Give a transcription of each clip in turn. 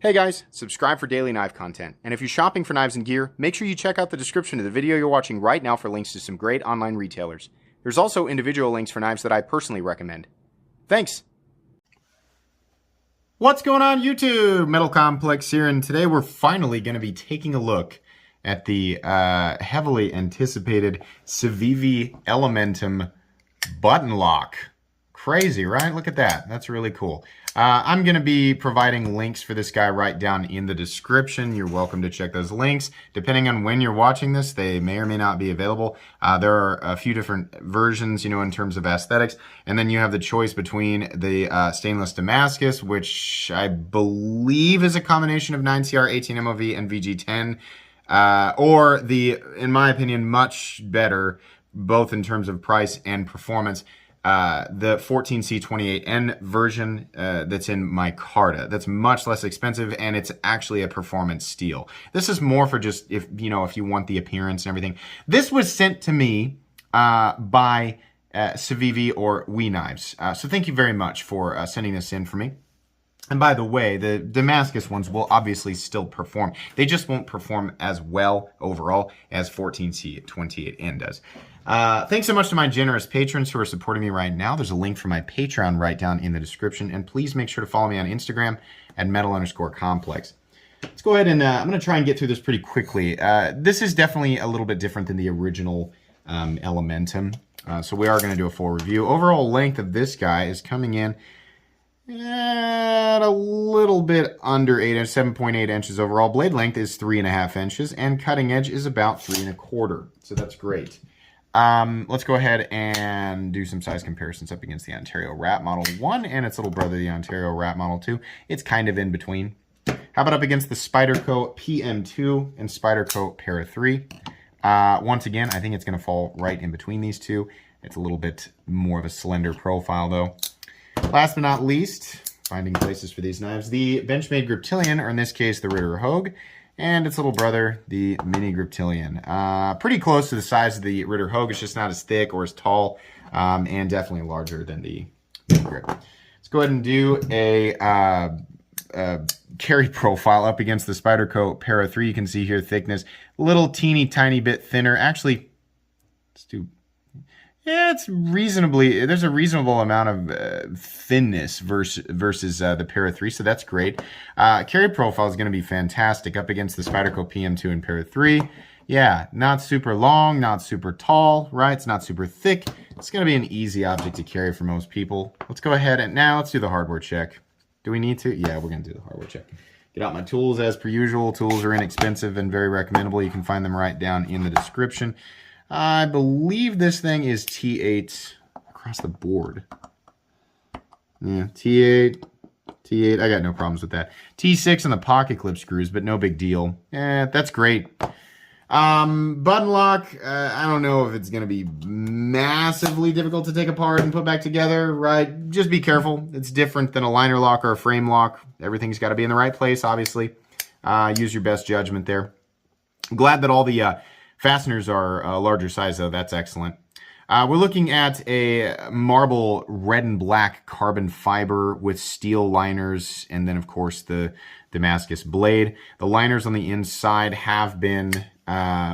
Hey guys, subscribe for daily knife content. And if you're shopping for knives and gear, make sure you check out the description of the video you're watching right now for links to some great online retailers. There's also individual links for knives that I personally recommend. Thanks! What's going on YouTube? Metal Complex here, and today we're finally going to be taking a look at the heavily anticipated Civivi Elementum button lock. Crazy, right? Look at that. That's really cool. I'm going to be providing links for this guy right down in the description. You're welcome to check those links. Depending on when you're watching this, they may or may not be available. There are a few different versions, in terms of aesthetics. And then you have the choice between the stainless Damascus, which I believe is a combination of 9CR, 18 MOV, and VG10. Or the, in my opinion, much better, both in terms of price and performance, the 14C28N version that's in micarta. That's much less expensive, and it's actually a performance steel. This is more for just if you want the appearance and everything. This was sent to me by Civivi or We Knives. So thank you very much for sending this in for me. And by the way, the Damascus ones will obviously still perform. They just won't perform as well overall as 14C28N does. Thanks so much to my generous patrons who are supporting me right now. There's a link for my Patreon right down in the description. And please make sure to follow me on Instagram at metal_complex. Let's go ahead and I'm going to try and get through this pretty quickly. This is definitely a little bit different than the original Elementum. So we are going to do a full review. Overall length of this guy is coming in at a little bit under 8 inches, 7.8 inches overall. Blade length is 3.5 inches, and cutting edge is about 3.25. So that's great. Let's go ahead and do some size comparisons up against the Ontario Rat Model 1 and its little brother, the Ontario Rat Model 2. It's kind of in between. How about up against the Spyderco PM2 and Spyderco Para 3? Once again, I think it's going to fall right in between these two. It's a little bit more of a slender profile, though. Last but not least, finding places for these knives, the Benchmade Griptilian, or in this case, the Ritter Hogue, and its little brother, the Mini Griptilian. Pretty close to the size of the Ritter Hogue. It's just not as thick or as tall, and definitely larger than the Mini Grip. Let's go ahead and do a carry profile up against the Spyderco Para 3. You can see here thickness, a little teeny tiny bit thinner. Actually, let's do... Yeah, it's reasonably, there's a reasonable amount of thinness versus the Para 3, so that's great. Carry profile is going to be fantastic up against the Spyderco PM2 and Para 3. Yeah, not super long, not super tall, right? It's not super thick. It's going to be an easy object to carry for most people. Let's go ahead and now let's do the hardware check. Do we need to? Yeah, we're going to do the hardware check. Get out my tools as per usual. Tools are inexpensive and very recommendable. You can find them right down in the description. I believe this thing is T8 across the board. Yeah, T8, T8. I got no problems with that. T6 on the pocket clip screws, but no big deal. That's great. Button lock, I don't know if it's going to be massively difficult to take apart and put back together, right? Just be careful. It's different than a liner lock or a frame lock. Everything's got to be in the right place, obviously. Use your best judgment there. I'm glad that all the fasteners are a larger size, though. That's excellent. We're looking at a marble red and black carbon fiber with steel liners, and then, of course, the Damascus blade. The liners on the inside have been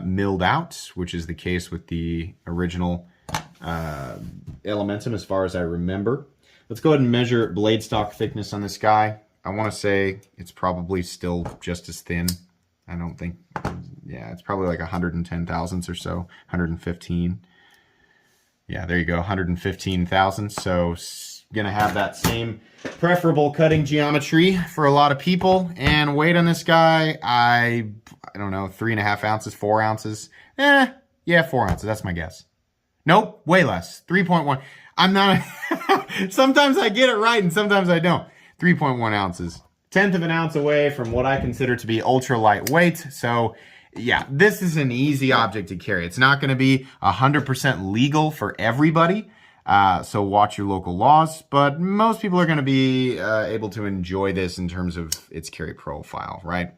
milled out, which is the case with the original Elementum, as far as I remember. Let's go ahead and measure blade stock thickness on this guy. I want to say it's probably still just as thin. I don't think, yeah, it's probably like 110 thousandths or so, 115. Yeah, there you go, 115 thousandths. So gonna have that same preferable cutting geometry for a lot of people. And weight on this guy, I don't know, 3.5 ounces, 4 ounces. Yeah, 4 ounces, that's my guess. Nope, way less, 3.1. I'm not, sometimes I get it right and sometimes I don't. 3.1 ounces. 1/10 of an ounce away from what I consider to be ultra lightweight. So yeah, this is an easy object to carry. It's not going to be 100% legal for everybody. So watch your local laws, but most people are going to be able to enjoy this in terms of its carry profile, right?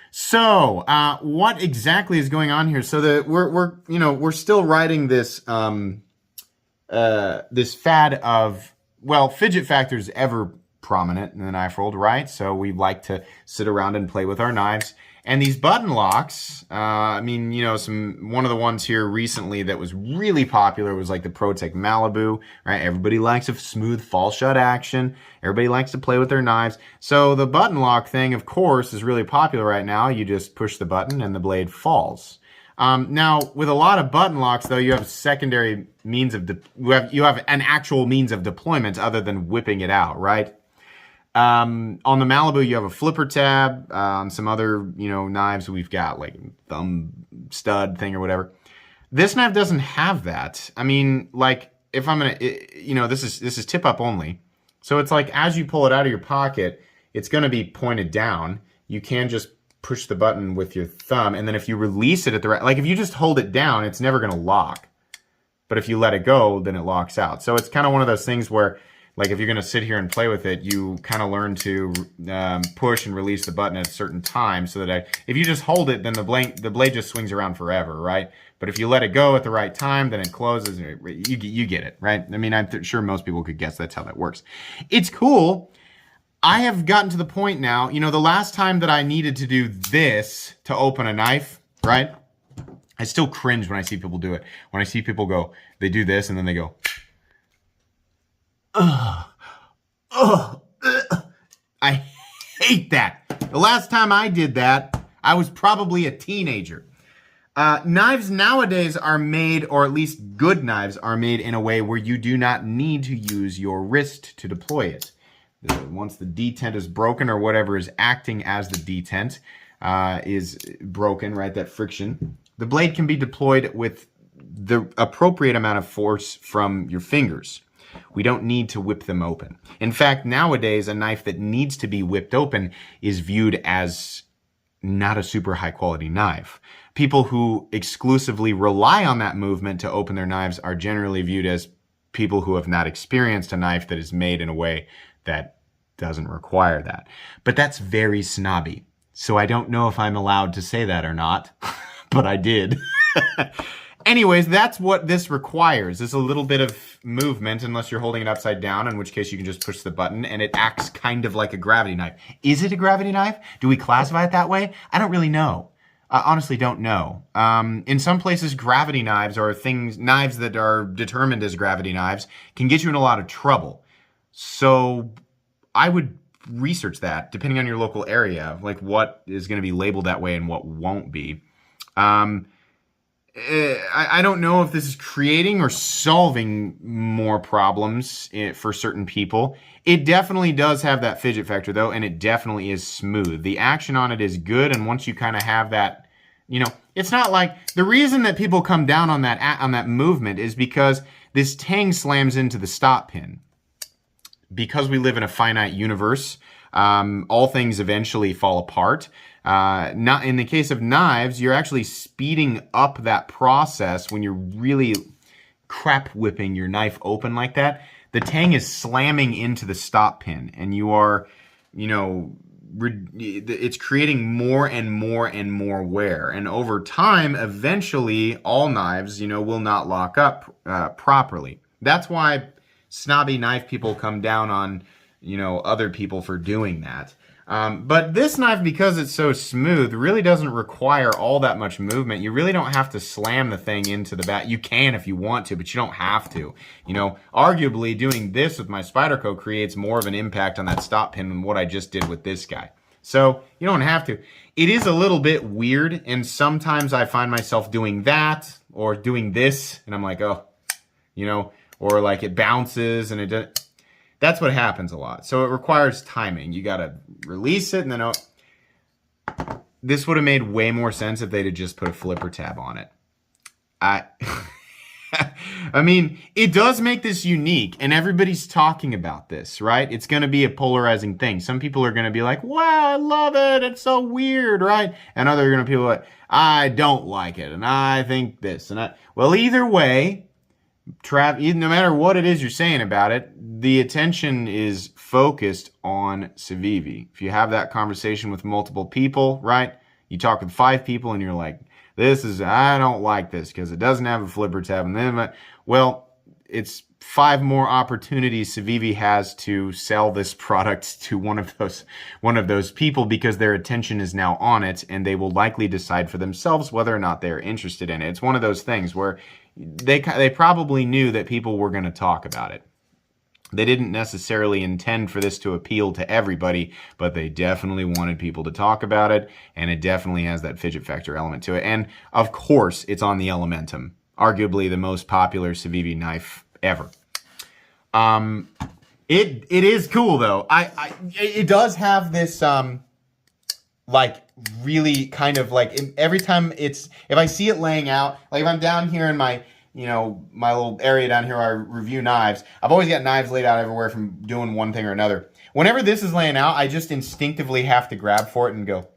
So what exactly is going on here? So we're still riding this this fad of, well, Fidget Factor's ever prominent in the knife world, right? So we like to sit around and play with our knives. And these button locks, I mean, you know, one of the ones here recently that was really popular was like the ProTech Malibu, right? Everybody likes a smooth fall shut action. Everybody likes to play with their knives. So the button lock thing, of course, is really popular right now. You just push the button and the blade falls. Now, with a lot of button locks, though, you have secondary means of you have an actual means of deployment other than whipping it out, right? On the Malibu, you have a flipper tab. Some other, you know, knives we've got like thumb stud thing or whatever. This knife doesn't have that. I mean, like if I'm gonna, you know, this is tip up only. So it's like as you pull it out of your pocket, it's gonna be pointed down. You can just push the button with your thumb, and then if you release it at the right, like if you just hold it down, it's never gonna lock. But if you let it go, then it locks out. So it's kind of one of those things where, like, if you're gonna sit here and play with it, you kind of learn to push and release the button at a certain time, so that if you just hold it, then the blade just swings around forever, right? But if you let it go at the right time, then it closes. You get it, right? I mean, I'm sure most people could guess that's how that works. It's cool. I have gotten to the point now, you know, the last time that I needed to do this to open a knife, right? I still cringe when I see people do it. When I see people go, they do this and then they go, ugh, ugh, ugh. I hate that. The last time I did that, I was probably a teenager. Knives nowadays are made, or at least good knives are made in a way where you do not need to use your wrist to deploy it. Once the detent is broken, or whatever is acting as the detent is broken, right, that friction, the blade can be deployed with the appropriate amount of force from your fingers. We don't need to whip them open. In fact, nowadays, a knife that needs to be whipped open is viewed as not a super high quality knife. People who exclusively rely on that movement to open their knives are generally viewed as people who have not experienced a knife that is made in a way that doesn't require that. But that's very snobby. So I don't know if I'm allowed to say that or not, but I did. Anyways, that's what this requires, is a little bit of movement, unless you're holding it upside down, in which case you can just push the button and it acts kind of like a gravity knife. Is it a gravity knife? Do we classify it that way? I don't really know. I honestly don't know. In some places, gravity knives, or knives that are determined as gravity knives, can get you in a lot of trouble. So I would research that, depending on your local area, like what is going to be labeled that way and what won't be. I don't know if this is creating or solving more problems for certain people. It definitely does have that fidget factor, though, and it definitely is smooth. The action on it is good, and once you kind of have that, you know, it's not like the reason that people come down on that movement is because this tang slams into the stop pin. Because we live in a finite universe, all things eventually fall apart. Not in the case of knives, you're actually speeding up that process when you're really crap whipping your knife open like that. The tang is slamming into the stop pin, and you are, you know, it's creating more and more and more wear. And over time, eventually, all knives, you know, will not lock up properly. That's why snobby knife people come down on, you know, other people for doing that. But this knife, because it's so smooth, really doesn't require all that much movement. You really don't have to slam the thing into the back. You can if you want to, but you don't have to. You know, arguably doing this with my Spyderco creates more of an impact on that stop pin than what I just did with this guy. So you don't have to. It is a little bit weird, and sometimes I find myself doing that or doing this, and I'm like, oh, you know, or like it bounces and it does. That's what happens a lot. So it requires timing. You got to release it and then, this would have made way more sense if they'd have just put a flipper tab on it. I mean, it does make this unique, and everybody's talking about this, right? It's going to be a polarizing thing. Some people are going to be like, wow, I love it. It's so weird, right? And other going to be like, I don't like it. And I think this and that. Well, either way, no matter what it is you're saying about it, the attention is focused on Civivi. If you have that conversation with multiple people, right? You talk with 5 people and you're like, I don't like this because it doesn't have a flipper tab. And then, well, it's 5 more opportunities Civivi has to sell this product to one of those people, because their attention is now on it, and they will likely decide for themselves whether or not they're interested in it. It's one of those things where they probably knew that people were going to talk about it. They didn't necessarily intend for this to appeal to everybody, but they definitely wanted people to talk about it, and it definitely has that fidget factor element to it. And of course, it's on the Elementum, arguably the most popular Civivi knife ever. It is cool though. It does have this like really kind of like every time if I see it laying out, like if I'm down here in my my little area down here where I review knives, I've always got knives laid out everywhere from doing one thing or another. Whenever this is laying out, I just instinctively have to grab for it and go,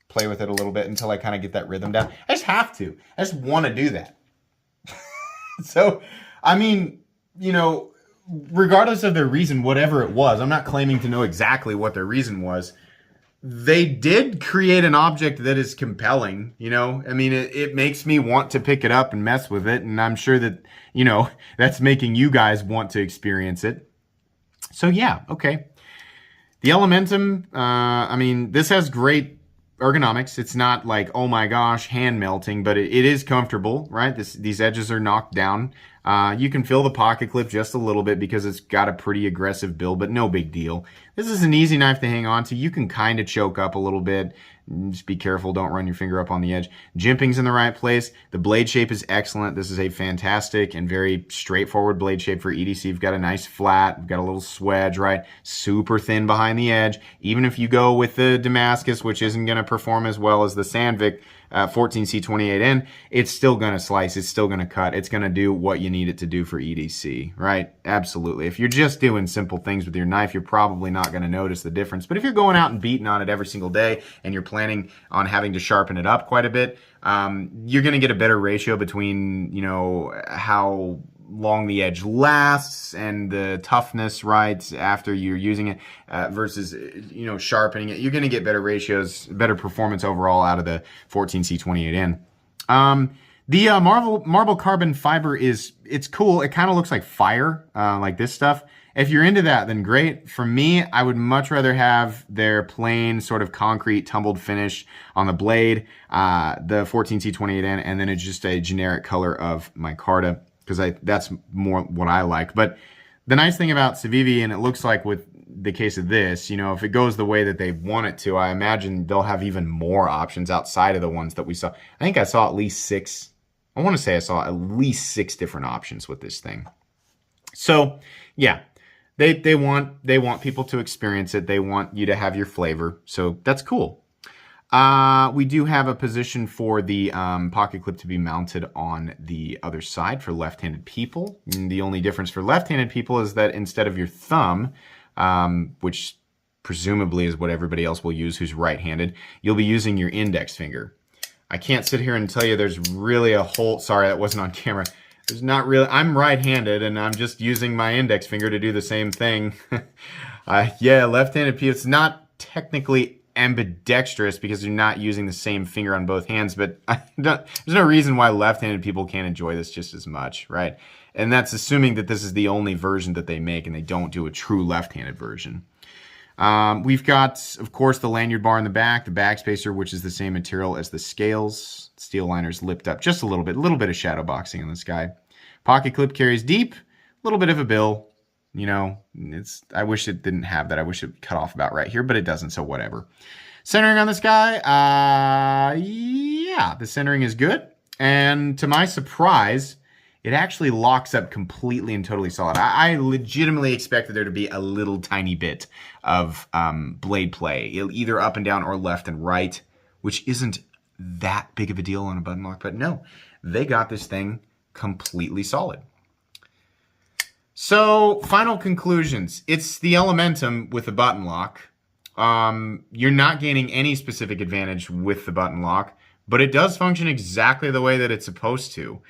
play with it a little bit until I kind of get that rhythm down. I just have to. I just want to do that. So, I mean, regardless of their reason, whatever it was, I'm not claiming to know exactly what their reason was. They did create an object that is compelling, I mean, it makes me want to pick it up and mess with it. And I'm sure that, that's making you guys want to experience it. So yeah, okay. The Elementum, I mean, this has great ergonomics. It's not like, oh my gosh, hand melting, but it is comfortable, right? These edges are knocked down. You can feel the pocket clip just a little bit because it's got a pretty aggressive build, but no big deal. This is an easy knife to hang on to. You can kind of choke up a little bit. Just be careful, don't run your finger up on the edge. Jimping's in the right place. The blade shape is excellent. This is a fantastic and very straightforward blade shape for EDC. You've got a nice flat, you've got a little swedge, right? Super thin behind the edge. Even if you go with the Damascus, which isn't going to perform as well as the Sandvik 14C28N, it's still going to slice, it's still going to cut, it's going to do what you need it to do for EDC, right? Absolutely. If you're just doing simple things with your knife, you're probably not going to notice the difference. But if you're going out and beating on it every single day and you're planning on having to sharpen it up quite a bit, you're going to get a better ratio between, how long the edge lasts and the toughness, right, after you're using it versus, sharpening it. You're going to get better ratios, better performance overall out of the 14C28N. The marble carbon fiber it's cool. It kind of looks like fire, like this stuff. If you're into that, then great. For me, I would much rather have their plain sort of concrete tumbled finish on the blade, the 14C28N, and then it's just a generic color of micarta, because that's more what I like. But the nice thing about Civivi, and it looks like with the case of this, if it goes the way that they want it to, I imagine they'll have even more options outside of the ones that we saw. I think I saw at least 6. I want to say I saw at least 6 different options with this thing. So yeah, they want people to experience it. They want you to have your flavor. So that's cool. We do have a position for the pocket clip to be mounted on the other side for left-handed people. And the only difference for left-handed people is that instead of your thumb, which presumably is what everybody else will use who's right-handed, you'll be using your index finger. I can't sit here and tell you there's really a whole... Sorry, that wasn't on camera. There's not really... I'm right-handed, and I'm just using my index finger to do the same thing. Yeah, left-handed people, it's not technically ambidextrous because you're not using the same finger on both hands, but there's no reason why left-handed people can't enjoy this just as much, right? And that's assuming that this is the only version that they make and they don't do a true left-handed version. We've got, of course, the lanyard bar in the back, the back spacer, which is the same material as the scales. Steel liner's lipped up just a little bit of shadow boxing in this guy. Pocket clip carries deep, a little bit of a bill. I wish it didn't have that. I wish it cut off about right here, but it doesn't, so whatever. Centering on this guy, yeah, the centering is good. And to my surprise, it actually locks up completely and totally solid. I legitimately expected there to be a little tiny bit of blade play, either up and down or left and right, which isn't that big of a deal on a button lock, but no, they got this thing completely solid. So, final conclusions. It's the Elementum with the button lock. You're not gaining any specific advantage with the button lock, but it does function exactly the way that it's supposed to.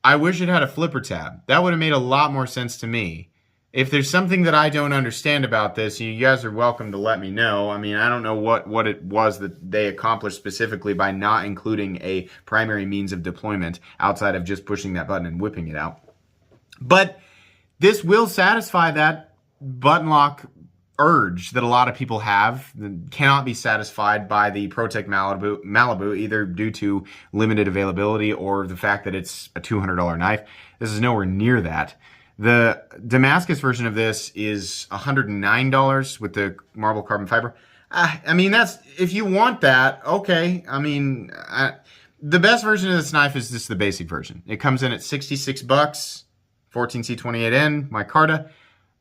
I wish it had a flipper tab. That would have made a lot more sense to me. If there's something that I don't understand about this, you guys are welcome to let me know. I mean, I don't know what it was that they accomplished specifically by not including a primary means of deployment outside of just pushing that button and whipping it out. But this will satisfy that button lock urge that a lot of people have that cannot be satisfied by the ProTech Malibu, either due to limited availability or the fact that it's a $200 knife. This is nowhere near that. The Damascus version of this is $109 with the marble carbon fiber. I mean, that's, if you want that, okay. I mean, the best version of this knife is just the basic version. It comes in at $66, 14C28N, micarta.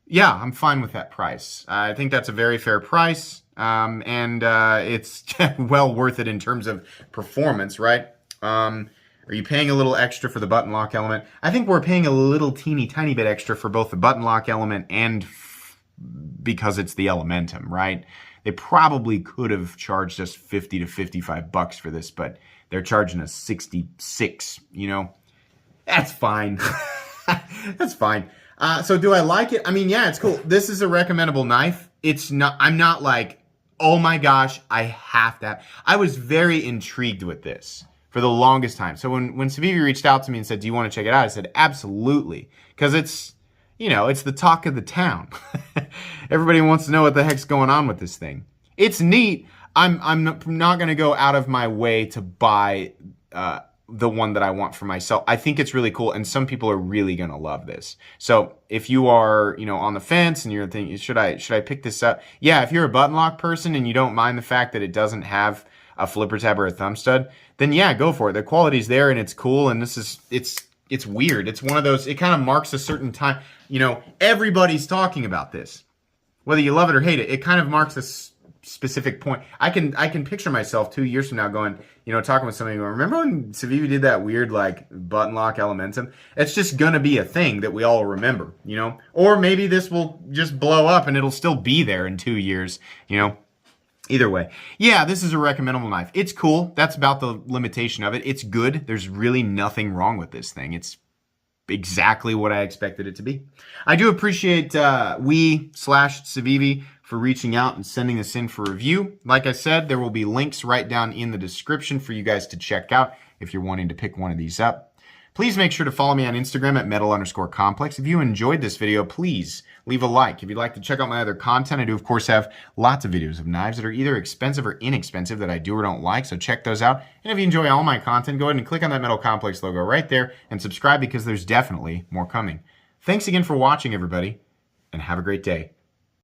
Yeah, I'm fine with that price. I think that's a very fair price, and it's well worth it in terms of performance, right? Are you paying a little extra for the button lock element? I think we're paying a little teeny tiny bit extra for both the button lock element and because it's the Elementum, right? They probably could have charged us $50 to $55 for this, but they're charging us $66, you know? That's fine. That's fine. So do I like it? I mean, yeah, it's cool. This is a recommendable knife. It's not, I'm not like, oh my gosh, I have to have. I was very intrigued with this for the longest time. So when Civivi reached out to me and said, do you want to check it out? I said, absolutely. Because it's, you know, it's the talk of the town. Everybody wants to know what the heck's going on with this thing. It's neat. I'm not going to go out of my way to buy the one that I want for myself. I think it's really cool, and some people are really going to love this. So if you are, you know, on the fence and you're thinking, should I pick this up? Yeah, if you're a button lock person and you don't mind the fact that it doesn't have a flipper tab or a thumb stud, then yeah, go for it. The quality's there and it's cool, and this is, it's weird. It's one of those, it kind of marks a certain time. You know, everybody's talking about this. Whether you love it or hate it, it kind of marks this specific point. I can picture myself 2 years from now going, you know, talking with somebody going, remember when Civivi did that weird like button lock Elementum? It's just gonna be a thing that we all remember, you know? Or maybe this will just blow up and it'll still be there in 2 years, you know? Either way. Yeah, this is a recommendable knife. It's cool. That's about the limitation of it. It's good. There's really nothing wrong with this thing. It's exactly what I expected it to be. I do appreciate we/Civivi for reaching out and sending this in for review. Like I said, there will be links right down in the description for you guys to check out if you're wanting to pick one of these up. Please make sure to follow me on Instagram at metal_complex. If you enjoyed this video, please leave a like. If you'd like to check out my other content, I do, of course, have lots of videos of knives that are either expensive or inexpensive that I do or don't like, so check those out. And if you enjoy all my content, go ahead and click on that Metal Complex logo right there and subscribe because there's definitely more coming. Thanks again for watching, everybody, and have a great day.